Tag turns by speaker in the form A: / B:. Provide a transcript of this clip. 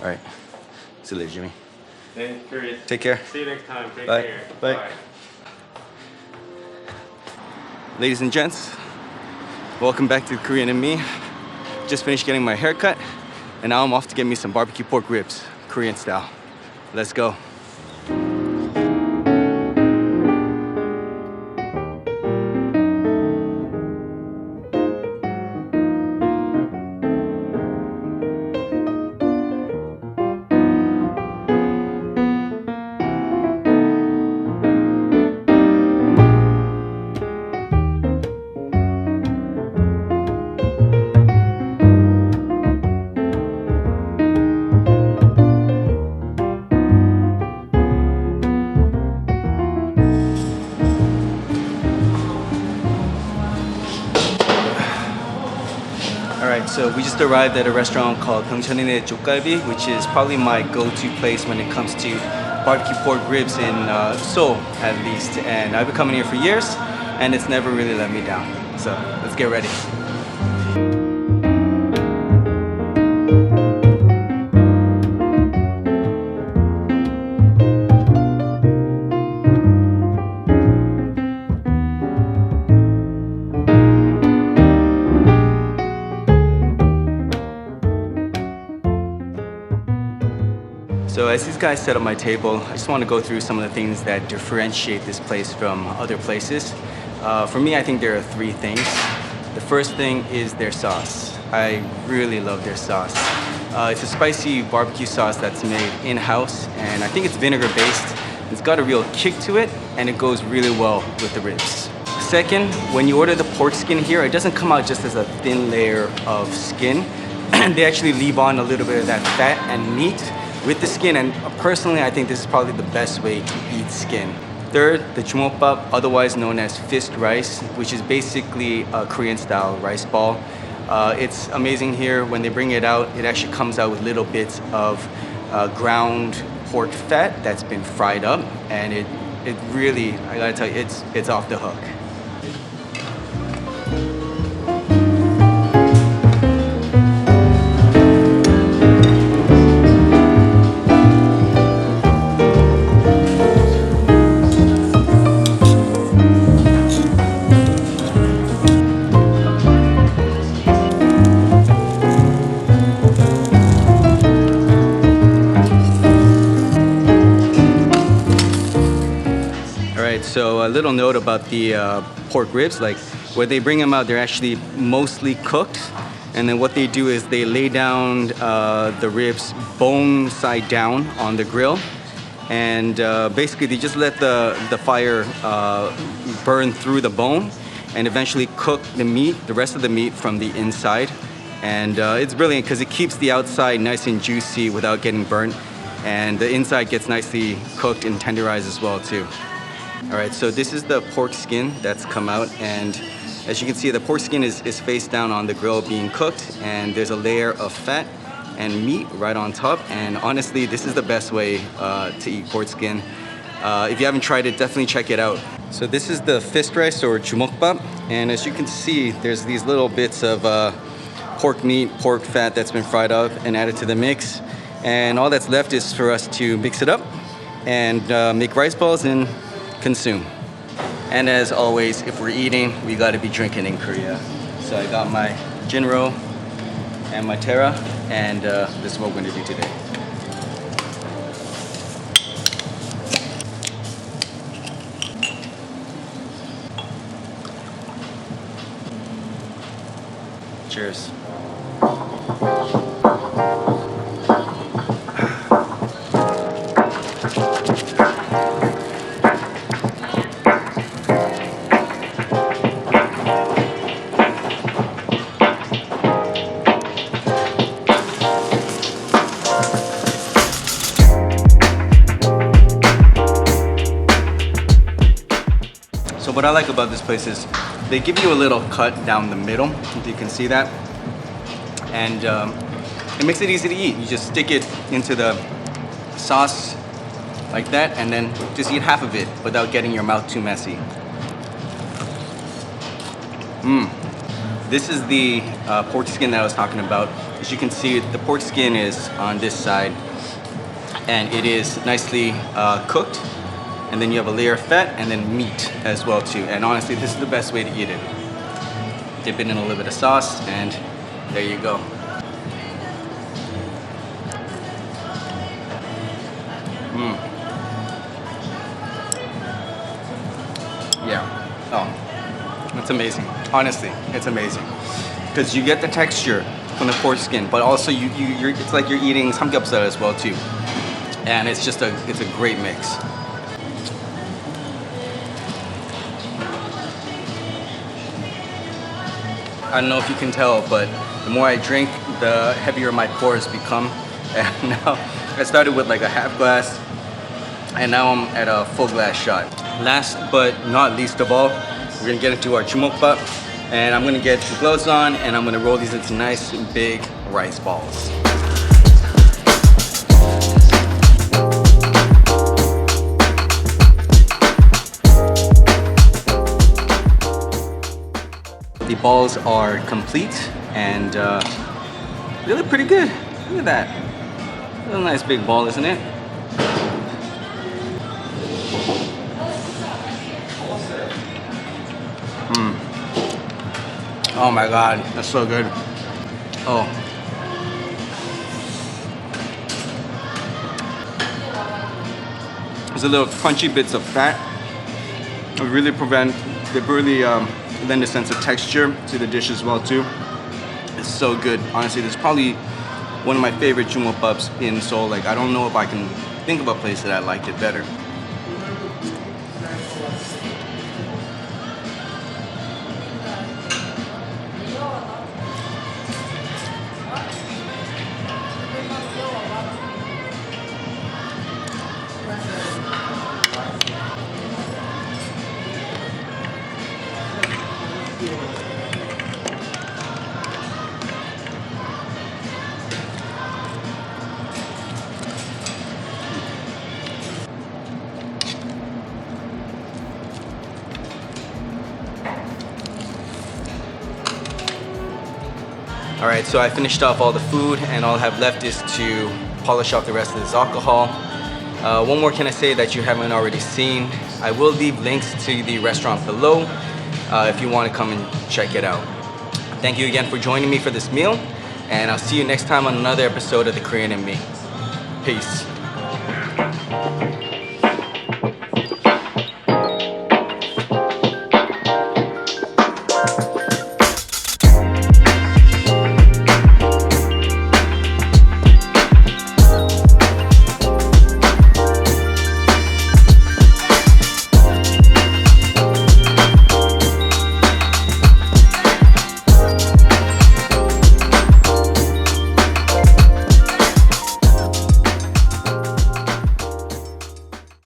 A: All right. See you later, Jimmy.
B: Thanks, Chris.
A: Take care.
B: See you next time. Take
A: Bye.
B: care.
A: Bye. Ladies and gents, welcome back to Korean and Me. Just finished getting my hair cut, and now I'm off to get me some barbecue pork ribs, Korean style. Let's go. Alright, so we just arrived at a restaurant called 병철이네쪽갈비, which is probably my go-to place when it comes to barbecue pork ribs in Seoul, at least. And I've been coming here for years, and it's never really let me down. So let's get ready. So as these guys set up my table, I just want to go through some of the things that differentiate this place from other places. For me, I think there are three things. The first thing is their sauce. I really love their sauce. It's a spicy barbecue sauce that's made in-house, and I think it's vinegar-based. It's got a real kick to it, and it goes really well with the ribs. Second, when you order the pork skin here, it doesn't come out just as a thin layer of skin. They actually leave on a little bit of that fat and meat with the skin, and personally I think this is probably the best way to eat skin. Third, the jjumokbap, otherwise known as fist rice, which is basically a Korean style rice ball. It's amazing here. When they bring it out, it actually comes out with little bits of ground pork fat that's been fried up, and it really, I gotta tell you, it's off the hook. So a little note about the pork ribs, like when they bring them out, they're actually mostly cooked. And then what they do is they lay down the ribs bone side down on the grill. And basically they just let the fire burn through the bone and eventually cook the meat, the rest of the meat from the inside. And it's brilliant because it keeps the outside nice and juicy without getting burnt. And the inside gets nicely cooked and tenderized as well too. All right, so this is the pork skin that's come out, and as you can see, the pork skin is face down on the grill being cooked, and there's a layer of fat and meat right on top. And honestly, this is the best way to eat pork skin. If you haven't tried it, definitely check it out. So this is the fist rice or jjumokbap, and as you can see, there's these little bits of pork meat, pork fat that's been fried up and added to the mix. And all that's left is for us to mix it up and make rice balls and consume. And as always, if we're eating, we gotta be drinking in Korea. So I got my Jinro and my Terra, and this is what we're gonna do today. Cheers. So what I like about this place is they give you a little cut down the middle, if you can see that. And it makes it easy to eat. You just stick it into the sauce like that, and then just eat half of it without getting your mouth too messy. This is the pork skin that I was talking about. As you can see, the pork skin is on this side, and it is nicely cooked. And then you have a layer of fat and then meat as well too. And honestly, this is the best way to eat it. Dip it in a little bit of sauce, and there you go. Yeah. Oh, it's amazing. Honestly, it's amazing. Because you get the texture from the pork skin, but also it's like you're eating samgyeopsal as well too. And it's just it's a great mix. I don't know if you can tell, but the more I drink, the heavier my pores become. And now I started with like a half glass, and now I'm at a full glass shot. Last but not least of all, we're gonna get into our jumokbap, and I'm gonna get the gloves on, and I'm gonna roll these into nice big rice balls. The balls are complete, and they look pretty good. Look at that. That's a nice big ball, isn't it? Oh my god, that's so good. Oh. There's a little crunchy bits of fat. They really lend a sense of texture to the dish as well too. It's so good. Honestly, this is probably one of my favorite jumokbaps in Seoul. Like, I don't know if I can think of a place that I liked it better. Alright, so I finished off all the food, and all I have left is to polish off the rest of this alcohol. One more can I say that you haven't already seen. I will leave links to the restaurant below if you want to come and check it out. Thank you again for joining me for this meal, and I'll see you next time on another episode of The Korean in Me. Peace.